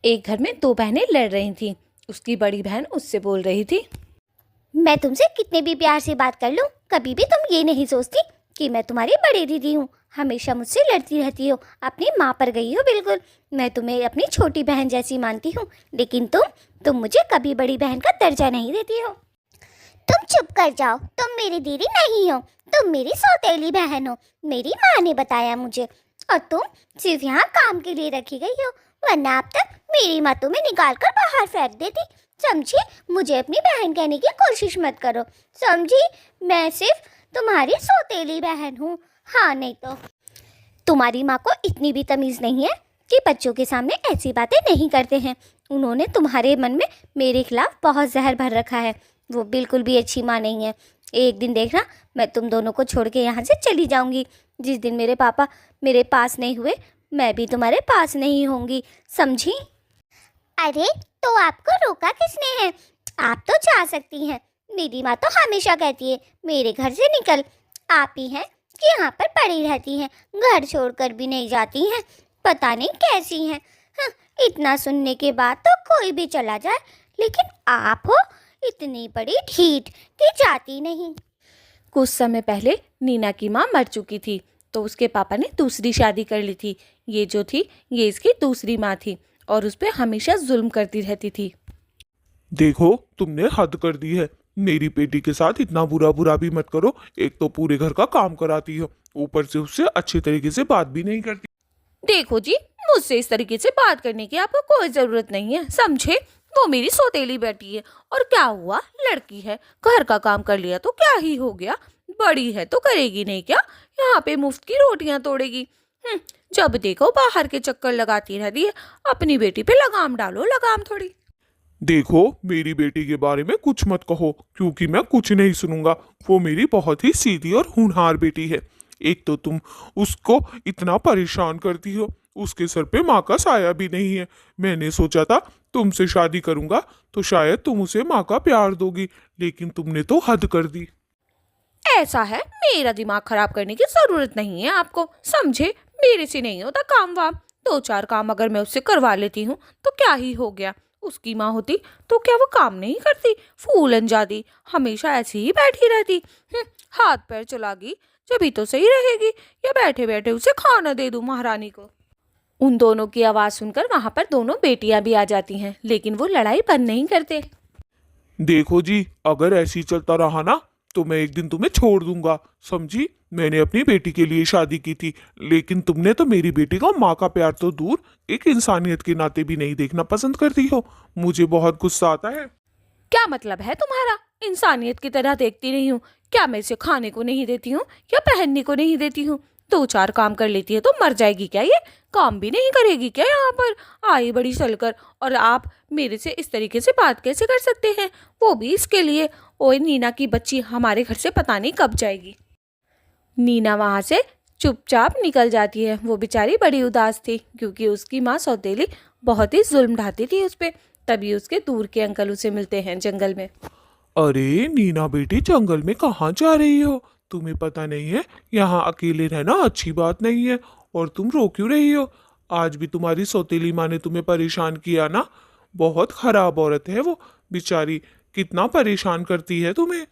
एक घर में दो बहनें लड़ रही थीं। उसकी बड़ी बहन उससे बोल रही थी, मैं तुमसे कितने भी प्यार से बात कर लूं, कभी भी तुम ये नहीं सोचती कि मैं तुम्हारी बड़ी दीदी हूँ। हमेशा मुझसे लड़ती रहती हो, अपनी माँ पर गई हो बिल्कुल। मैं तुम्हें अपनी छोटी बहन जैसी मानती हूँ, लेकिन तुम मुझे कभी बड़ी बहन का दर्जा नहीं देती हो। तुम चुप कर जाओ, तुम मेरी दीदी नहीं हो, तुम मेरी सौतेली बहन हो। मेरी माँ ने बताया मुझे, और तुम सिर्फ यहाँ काम के लिए रखी गई हो, वरना अब तक मेरी माँ तुम्हें निकाल कर बाहर फेंक देती। समझी? मुझे अपनी बहन कहने की कोशिश मत करो, समझी? मैं सिर्फ तुम्हारी सौतेली बहन हूँ। हाँ, नहीं तो तुम्हारी माँ को इतनी भी तमीज़ नहीं है कि बच्चों के सामने ऐसी बातें नहीं करते हैं। उन्होंने तुम्हारे मन में मेरे खिलाफ बहुत जहर भर रखा है। वो बिल्कुल भी अच्छी माँ नहीं है। एक दिन देखना, मैं तुम दोनों को छोड़ के यहाँ से चली जाऊँगी। जिस दिन मेरे पापा मेरे पास नहीं हुए, मैं भी तुम्हारे पास नहीं होंगी, समझी? अरे, तो आपको रोका किसने है? आप तो जा सकती हैं। मेरी माँ तो हमेशा कहती है, मेरे घर से निकल। आप ही हैं कि यहाँ पर पड़ी रहती हैं, घर छोड़कर भी नहीं जाती हैं। पता नहीं कैसी हैं। हाँ, इतना सुनने के बाद तो कोई भी चला जाए, लेकिन आप हो इतनी बड़ी ढीठ कि जाती नहीं। कुछ समय पहले नीना की माँ मर चुकी थी, तो उसके पापा ने दूसरी शादी कर ली थी। ये जो थी, ये इसकी दूसरी माँ थी और उस पर हमेशा जुल्म करती रहती थी। देखो, तुमने हद कर दी है। मेरी बेटी के साथ इतना बुरा बुरा भी मत करो। एक तो पूरे घर का काम कराती हो, ऊपर से उससे अच्छे तरीके से बात भी नहीं करती। देखो जी, मुझसे इस तरीके से बात करने की आपको कोई जरूरत नहीं है, समझे? वो मेरी सौतेली बेटी है, और क्या हुआ, लड़की है, घर का काम कर लिया तो क्या ही हो गया। बड़ी है तो करेगी नहीं क्या? यहाँ पे मुफ्त की रोटियां तोड़ेगी। जब देखो बाहर के चक्कर लगाती रहती है। अपनी बेटी पे लगाम डालो, लगाम थोड़ी। देखो, मेरी बेटी के बारे में कुछ मत कहो, क्योंकि मैं कुछ नहीं सुनूंगा। वो मेरी बहुत ही सीधी और होनहार बेटी है। एक तो तुम उसको इतना परेशान करती हो, उसके सर पे माँ का साया भी नहीं है। मैंने सोचा था तुमसे शादी करूंगा तो शायद तुम उसे माँ का प्यार दोगी, लेकिन तुमने तो हद कर दी। ऐसा है, मेरा दिमाग खराब करने की जरूरत नहीं है आपको, समझे? मेरे से नहीं होता काम वाम। दो चार काम अगर मैं उससे करवा लेती हूँ तो क्या ही हो गया। उसकी माँ होती तो क्या वो काम नहीं करती? फूलन जाती, हमेशा ऐसी ही बैठी रहती। हाथ पैर चलागी जभी तो सही रहेगी, या बैठे बैठे उसे खाना दे दूं महारानी को। उन दोनों की आवाज सुनकर वहां पर दोनों बेटियां भी आ जाती हैं, लेकिन वो लड़ाई बंद नहीं करते। देखो जी, अगर ऐसी चलता रहा ना तो मैं एक दिन तुम्हें छोड़ दूंगा, समझी? मैंने अपनी बेटी के लिए शादी की थी, लेकिन तुमने तो मेरी बेटी को माँ का प्यार तो दूर, एक इंसानियत के नाते भी नहीं देखना पसंद करती हो। मुझे बहुत गुस्सा आता है। क्या मतलब है तुम्हारा? इंसानियत की तरह देखती नहीं हूँ क्या? मैं इसे खाने को नहीं देती हूँ या पहनने को नहीं देती हूँ? दो चार काम कर लेती है तो मर जाएगी क्या? ये काम भी नहीं करेगी क्या? यहाँ पर आई बड़ी सलकर, और आप मेरे से इस तरीके से बात कैसे कर सकते हैं, वो भी इसके लिए? ओए, नीना की बच्ची हमारे घर से पता नहीं कब जाएगी। नीना वहाँ से चुपचाप निकल जाती है। वो बेचारी बड़ी उदास थी, क्योंकि उसकी माँ सौतेली बहुत ही जुल्म ढाती थी उस पे। तभी उसके दूर के अंकल उसे मिलते हैं जंगल में। अरे नीना बेटी, जंगल में कहाँ जा रही हो? तुम्हें पता नहीं है यहाँ अकेले रहना अच्छी बात नहीं है, और तुम रो क्यों रही हो? आज भी तुम्हारी सौतेली माँ ने तुम्हें परेशान किया ना? बहुत खराब औरत है वो बेचारी, कितना परेशान करती है तुम्हें।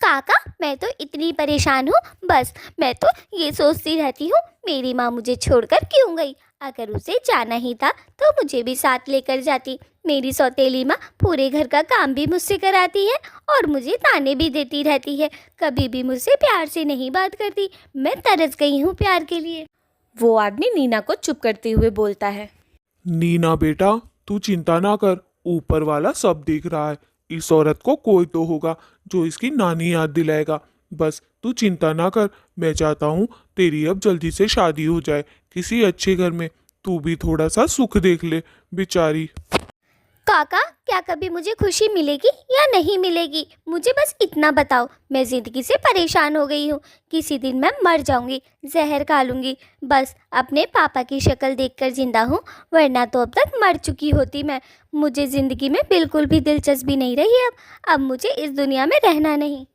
काका, मैं तो इतनी परेशान हूँ, बस मैं तो ये सोचती रहती हूँ, मेरी माँ मुझे छोड़कर क्यों गई। अगर उसे जाना ही था तो मुझे भी साथ लेकर जाती। मेरी सौतेली माँ पूरे घर का काम भी मुझसे कराती है और मुझे ताने भी देती रहती है, कभी भी मुझसे प्यार से नहीं बात करती। मैं तरस गई हूँ प्यार के लिए। वो आदमी नीना को चुप करते हुए बोलता है, नीना बेटा, तू चिंता ना कर, ऊपर वाला सब देख रहा है। इस औरत को कोई तो होगा जो इसकी नानी याद दिलाएगा। बस तू चिंता ना कर। मैं चाहता हूँ तेरी अब जल्दी से शादी हो जाए किसी अच्छे घर में। तू भी थोड़ा सा सुख देख ले बेचारी। काका, क्या कभी मुझे खुशी मिलेगी या नहीं मिलेगी? मुझे बस इतना बताओ। मैं ज़िंदगी से परेशान हो गई हूँ। किसी दिन मैं मर जाऊँगी, जहर खा लूँगी, बस अपने पापा की शक्ल देखकर जिंदा हूँ, वरना तो अब तक मर चुकी होती मैं। मुझे ज़िंदगी में बिल्कुल भी दिलचस्पी नहीं रही अब मुझे इस दुनिया में रहना नहीं।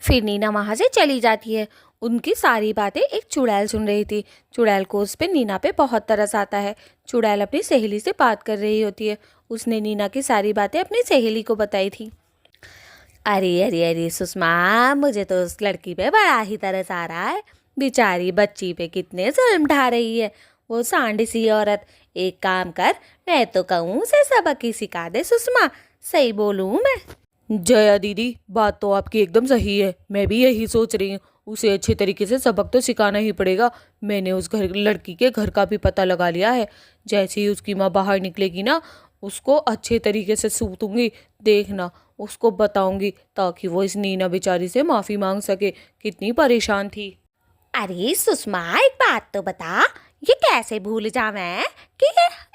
फिर नीना वहाँ से चली जाती है। उनकी सारी बातें एक चुड़ैल सुन रही थी। चुड़ैल को उस पे नीना पे बहुत तरस आता है। चुड़ैल अपनी सहेली से बात कर रही होती है। उसने नीना की सारी बातें अपनी सहेली को बताई थी। अरे अरे अरे सुषमा, मुझे तो उस लड़की पे बड़ा ही तरस आ रहा है। बेचारी बच्ची पे कितने जुल्म ढा रही है वो सांड सी औरत। एक काम कर, मैं तो कहूँ उसे सबक ही सिखा दे सुषमा। सही बोलूँ मैं? जया दीदी, बात तो आपकी एकदम सही है। मैं भी यही सोच रही हूँ, उसे अच्छे तरीके से सबक तो सिखाना ही पड़ेगा। मैंने उस लड़की के घर का भी पता लगा लिया है। जैसे ही उसकी माँ बाहर निकलेगी ना, उसको अच्छे तरीके से सूतूंगी। देखना, उसको बताऊंगी ताकि वो इस नीना बेचारी से माफ़ी मांग सके। कितनी परेशान थी। अरे सुषमा, एक बात तो बता, ये कैसे भूल जाऊं कि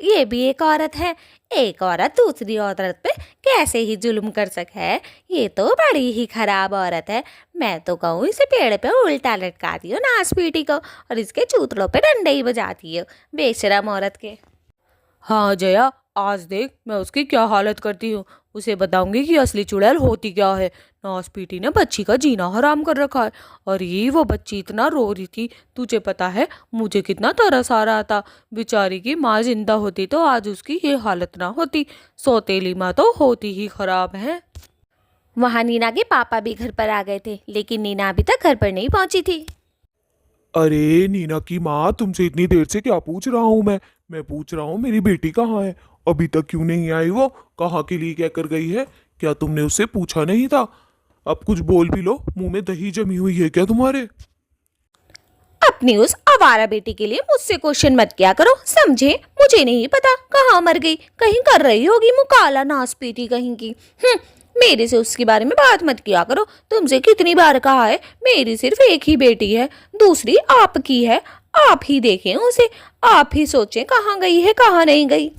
ये भी एक औरत है। एक औरत दूसरी औरत पे कैसे ही जुल्म कर सके। ये तो बड़ी ही खराब औरत है। मैं तो कहूँ इसे पेड़ पे उल्टा लटका दियो नास पीटी को, और इसके चूतड़ों पे डंडे ही बजाती हो, बेशरम औरत के। हाँ जया, आज देख मैं उसकी क्या हालत करती हूँ। उसे बताऊंगी कि असली चुड़ैल होती क्या है। नास पीटी ने बच्ची का जीना हराम कर रखा है। और ये वो बच्ची इतना रो रही थी, तुझे पता है मुझे कितना तरस आ रहा था। बेचारी की माँ जिंदा होती तो आज उसकी ये हालत ना होती। सौतेली माँ तो होती ही खराब है। वहाँ नीना के पापा भी घर पर आ गए थे, लेकिन नीना अभी तक घर पर नहीं पहुंची थी। अरे नीना की माँ, तुमसे इतनी देर से क्या पूछ रहा हूँ मैं पूछ रहा हूँ मेरी बेटी कहाँ है। अभी तक क्यों नहीं आई वो? कहाँ के लिए क्या कर गई है? क्या तुमने उससे पूछा नहीं था? अब कुछ बोल भी लो, मुंह में दही जमी हुई है क्या तुम्हारे? अपनी उस आवारा बेटी के लिए मुझसे क्वेश्चन मत किया करो, समझे? मुझे नहीं पता कहाँ मर गई, कहीं कर रही होगी मुकाला नास पीटी कहीं की। मेरे से उसके बारे में बात मत किया करो। तुमसे कितनी बार कहा है, मेरी सिर्फ एक ही बेटी है, दूसरी आपकी है। आप ही देखें उसे, आप ही सोचें कहाँ गई है कहाँ नहीं गई।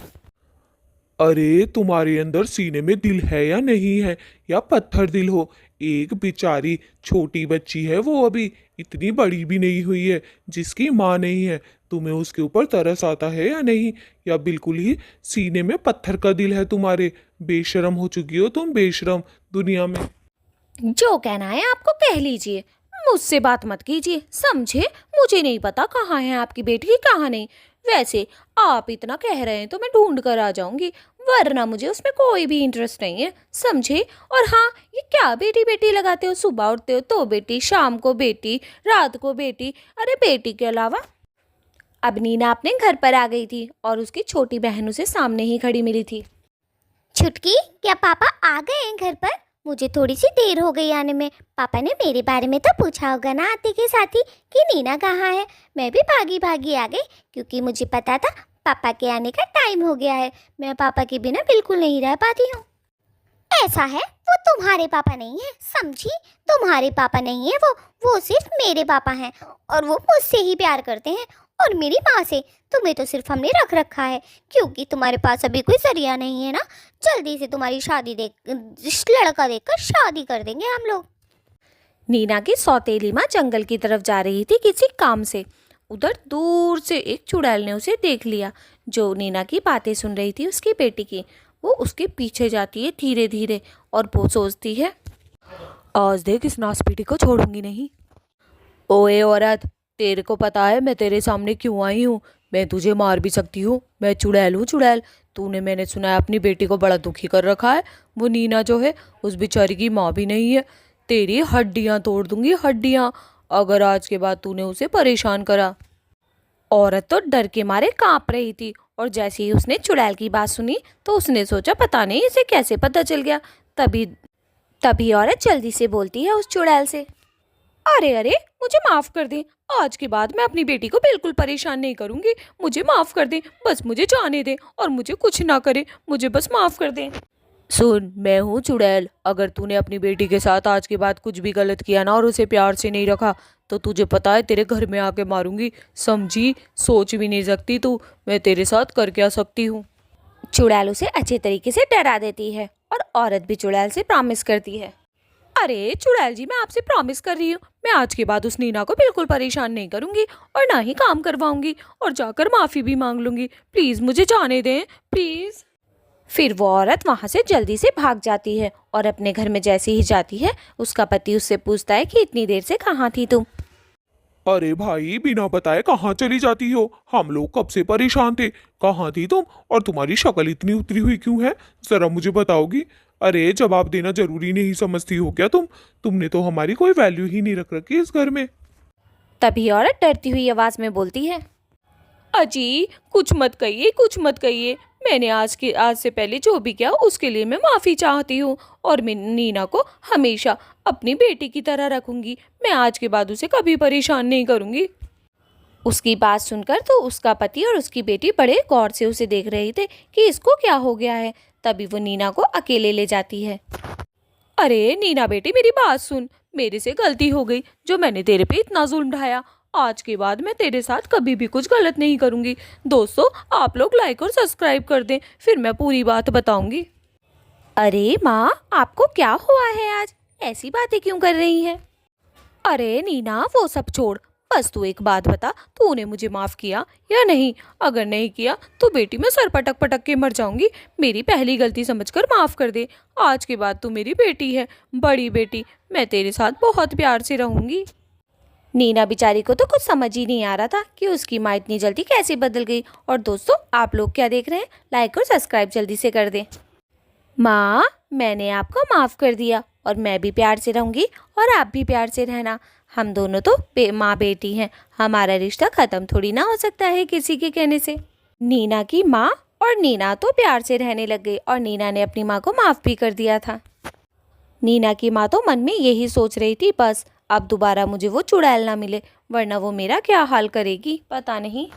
अरे तुम्हारे अंदर सीने में दिल है या नहीं है, या पत्थर दिल हो? एक बेचारी छोटी बच्ची है वो, अभी इतनी बड़ी भी नहीं हुई है, जिसकी माँ नहीं है। तुम्हें उसके ऊपर तरस आता है या नहीं? या बिल्कुल ही सीने में पत्थर का दिल है तुम्हारे? बेशरम हो चुकी हो तुम, बेशरम दुनिया में। जो कहना है आपको कह लीजिए, मुझसे बात मत कीजिए, समझे? मुझे नहीं पता कहाँ है आपकी बेटी कहाँ नहीं। वैसे आप इतना कह रहे हैं तो मैं ढूंढ कर आ जाऊंगी, वरना मुझे उसमें कोई भी इंटरेस्ट नहीं है, समझे? और हाँ, ये क्या बेटी बेटी लगाते हो? सुबह उठते हो तो बेटी, शाम को बेटी, रात को बेटी। अरे बेटी के अलावा। अब नीना अपने घर पर आ गई थी और उसकी छोटी बहन उसे सामने ही खड़ी मिली थी। छुटकी, क्या पापा आ गए हैं घर पर? मुझे थोड़ी सी देर हो गई आने में। पापा ने मेरे बारे में तो पूछा होगा ना आते के साथ ही कि नीना कहाँ है। मैं भी भागी भागी आ गई, क्योंकि मुझे पता था पापा के आने का टाइम हो गया है। मैं पापा के बिना बिल्कुल नहीं रह पाती हूँ। ऐसा है, वो तुम्हारे पापा नहीं है, समझी? तुम्हारे पापा नहीं है वो सिर्फ मेरे पापा हैं। और वो मुझसे ही प्यार करते हैं, और मेरी माँ से। तुम्हें तो सिर्फ हमने रख रखा है, क्योंकि तुम्हारे पास अभी कोई जरिया नहीं है ना। जल्दी से तुम्हारी शादी लड़का देखकर शादी कर देंगे हम लोग। नीना की सौतेली माँ जंगल की तरफ जा रही थी किसी काम से। उधर दूर से एक चुड़ैल ने उसे देख लिया, जो नीना की बातें सुन रही थी उसकी बेटी की। वो उसके पीछे जाती है धीरे धीरे, और वो सोचती है, आज देख इस नासपीटी को छोड़ूंगी नहीं। ओए औरत, तेरे को पता है मैं तेरे सामने क्यों आई हूँ? मैं तुझे मार भी सकती हूँ। मैं चुड़ैल हूँ, चुड़ैल। तूने, मैंने सुना है, अपनी बेटी को बड़ा दुखी कर रखा है। वो नीना जो है, उस बेचारी की माँ भी नहीं है। तेरी हड्डियाँ तोड़ दूंगी, हड्डियाँ, अगर आज के बाद तूने उसे परेशान करा। औरत तो डर के मारे कांप रही थी, और जैसे ही उसने चुड़ैल की बात सुनी तो उसने सोचा पता नहीं इसे कैसे पता चल गया। तभी तभी औरत जल्दी से बोलती है उस चुड़ैल से, अरे अरे, मुझे माफ़ कर दें। आज के बाद मैं अपनी बेटी को बिल्कुल परेशान नहीं करूंगी। मुझे माफ़ कर दें, बस मुझे जाने दें, और मुझे कुछ ना करे, मुझे बस माफ़ कर दें। सुन, मैं हूँ चुड़ैल। अगर तूने अपनी बेटी के साथ आज के बाद कुछ भी गलत किया ना, और उसे प्यार से नहीं रखा, तो तुझे पता है तेरे घर में आके मारूंगी, समझी? सोच भी नहीं सकती तू मैं तेरे साथ कर क्या सकती हूँ। चुड़ैल उसे अच्छे तरीके से डरा देती है, और औरत भी चुड़ैल से प्रॉमिस करती है, अरे चुड़ैल जी, मैं आपसे प्रॉमिस कर रही हूँ, मैं आज के बाद उस नीना को बिल्कुल परेशान नहीं करूंगी, और ना ही काम करवाऊंगी, और जाकर माफ़ी भी मांग लूंगी। प्लीज़ मुझे जाने दें, प्लीज़। फिर वो औरत वहाँ से जल्दी से भाग जाती है, और अपने घर में जैसे ही जाती है, उसका पति उससे पूछता है कि इतनी देर से कहाँ थी तुम? अरे भाई, बिना बताए कहाँ चली जाती हो? हम लोग कब से परेशान थे। कहाँ थी तुम? और तुम्हारी शक्ल इतनी उतरी हुई क्यों है? जरा मुझे बताओगी? अरे, जवाब देना जरूरी नहीं समझती हो क्या तुम? तुमने तो हमारी कोई वैल्यू ही नहीं रख रखी इस घर में। तभी औरत डरती हुई आवाज में बोलती है, अजी कुछ मत कहिए, कुछ मत कहिए। मैंने आज से पहले जो भी किया उसके लिए मैं माफ़ी चाहती हूँ और मैं नीना को हमेशा अपनी बेटी की तरह रखूंगी। मैं आज के बाद उसे कभी परेशान नहीं करूंगी। उसकी बात सुनकर तो उसका पति और उसकी बेटी बड़े गौर से उसे देख रहे थे कि इसको क्या हो गया है। तभी वो नीना को अकेले ले जाती है। अरे नीना बेटी, मेरी बात सुन। मेरे से गलती हो गई जो मैंने तेरे पे इतना जुल्म ढाया। आज के बाद मैं तेरे साथ कभी भी कुछ गलत नहीं करूंगी। दोस्तों, आप लोग लाइक और सब्सक्राइब कर दें, फिर मैं पूरी बात बताऊंगी। अरे माँ, आपको क्या हुआ है आज? ऐसी बातें क्यों कर रही हैं? अरे नीना, वो सब छोड़। बस तू एक बात बता, तूने मुझे माफ़ किया या नहीं? अगर नहीं किया तो बेटी मैं सर पटक पटक के मर जाऊंगी। मेरी पहली गलती समझकर माफ़ कर दे। आज के बाद तू मेरी बेटी है, बड़ी बेटी। मैं तेरे साथ बहुत प्यार से रहूंगी। नीना बेचारी को तो कुछ समझ ही नहीं आ रहा था कि उसकी माँ इतनी जल्दी कैसे बदल गई। और दोस्तों, आप लोग क्या देख रहे हैं? लाइक और सब्सक्राइब जल्दी से कर दें। माँ, मैंने आपको माफ़ कर दिया और मैं भी प्यार से रहूंगी और आप भी प्यार से रहना। हम दोनों तो माँ बेटी हैं। हमारा रिश्ता ख़त्म थोड़ी ना हो सकता है किसी के कहने से। नीना की माँ और नीना तो प्यार से रहने लग गई और नीना ने अपनी माँ को माफ़ भी कर दिया था। नीना की माँ तो मन में यही सोच रही थी, बस अब दोबारा मुझे वो चुड़ैल ना मिले, वरना वो मेरा क्या हाल करेगी पता नहीं।